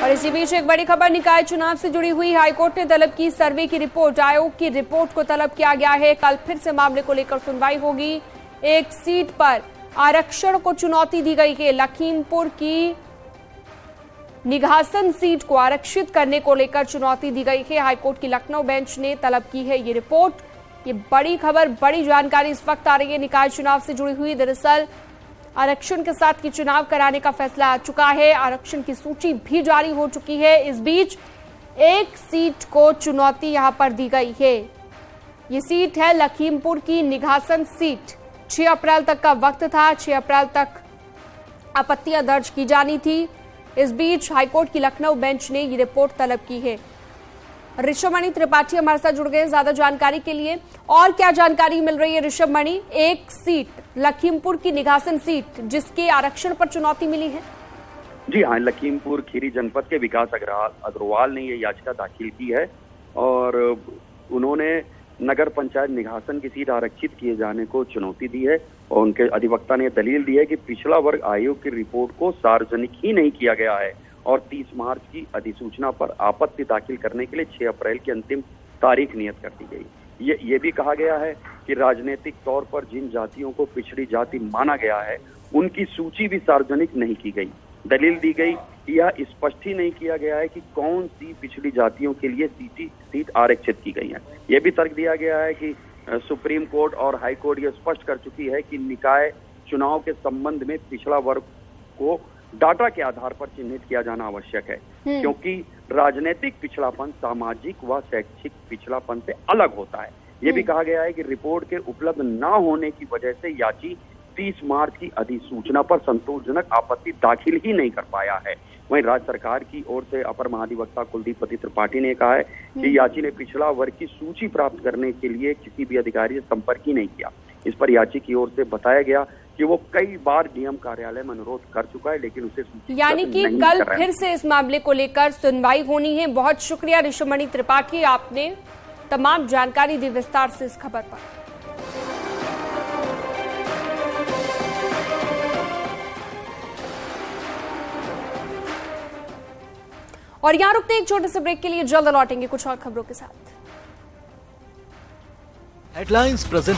और इसी बीच एक बड़ी खबर निकाय चुनाव से जुड़ी हुई। हाईकोर्ट ने तलब की सर्वे की रिपोर्ट। आयोग की रिपोर्ट को तलब किया गया है। कल फिर से मामले को लेकर सुनवाई होगी। एक सीट पर आरक्षण को चुनौती दी गई है। लखीमपुर की निघासन सीट को आरक्षित करने को लेकर चुनौती दी गई है। हाईकोर्ट की लखनऊ बेंच ने तलब की है ये रिपोर्ट। ये बड़ी खबर, बड़ी जानकारी इस वक्त आ रही है निकाय चुनाव से जुड़ी हुई। दरअसल आरक्षण के साथ ये चुनाव कराने का फैसला आ चुका है। आरक्षण की सूची भी जारी हो चुकी है। इस बीच एक सीट को चुनौती यहां पर दी गई है। ये सीट है लखीमपुर की निघासन सीट। 6 अप्रैल तक का वक्त था। 6 अप्रैल तक आपत्तियां दर्ज की जानी थी। इस बीच हाईकोर्ट की लखनऊ बेंच ने ये रिपोर्ट तलब की है। ऋषभमणि त्रिपाठी हमारे साथ जुड़ गए ज्यादा जानकारी के लिए। और क्या जानकारी मिल रही है ऋषभमणि? एक सीट लखीमपुर की निघासन सीट जिसके आरक्षण पर चुनौती मिली है। जी हाँ, लखीमपुर खीरी जनपद के विकास अग्रवाल ने ये याचिका दाखिल की है और उन्होंने नगर पंचायत निघासन की सीट आरक्षित किए जाने को चुनौती दी है। और उनके अधिवक्ता ने दलील दी है कि पिछड़ा वर्ग आयोग की रिपोर्ट को सार्वजनिक ही नहीं किया गया है और 30 मार्च की अधिसूचना पर आपत्ति दाखिल करने के लिए 6 अप्रैल की अंतिम तारीख नियत कर दी गई। ये भी कहा गया है कि राजनीतिक तौर पर जिन जातियों को पिछड़ी जाति माना गया है उनकी सूची भी सार्वजनिक नहीं की गई। दलील दी गई कि यह स्पष्ट ही नहीं किया गया है कि कौन सी पिछड़ी जातियों के लिए सीट आरक्षित की गई है। यह भी तर्क दिया गया है कि सुप्रीम कोर्ट और हाई कोर्ट यह स्पष्ट कर चुकी है कि निकाय चुनाव के संबंध में पिछड़ा वर्ग को डाटा के आधार पर चिन्हित किया जाना आवश्यक है, क्योंकि राजनीतिक पिछड़ापन सामाजिक व शैक्षिक पिछड़ापन से अलग होता है। ये भी कहा गया है कि रिपोर्ट के उपलब्ध न होने की वजह से याची 30 मार्च की अधिसूचना पर संतोषजनक आपत्ति दाखिल ही नहीं कर पाया है। वहीं राज्य सरकार की ओर से अपर महाधिवक्ता कुलदीप पति त्रिपाठी ने कहा है कि याची ने पिछड़ा वर्ग की सूची प्राप्त करने के लिए किसी भी अधिकारी से संपर्क ही नहीं किया। इस पर याची की ओर से बताया गया कि वो कई बार डीएम कार्यालय में अनुरोध कर चुका है, लेकिन उसे यानी कि कल फिर से इस मामले को लेकर सुनवाई होनी है। बहुत शुक्रिया ऋषभमणि त्रिपाठी, आपने तमाम जानकारी दी विस्तार से इस खबर पर। और यहां रुकते एक छोटे से ब्रेक के लिए, जल्द लौटेंगे कुछ और खबरों के साथ। Headlines present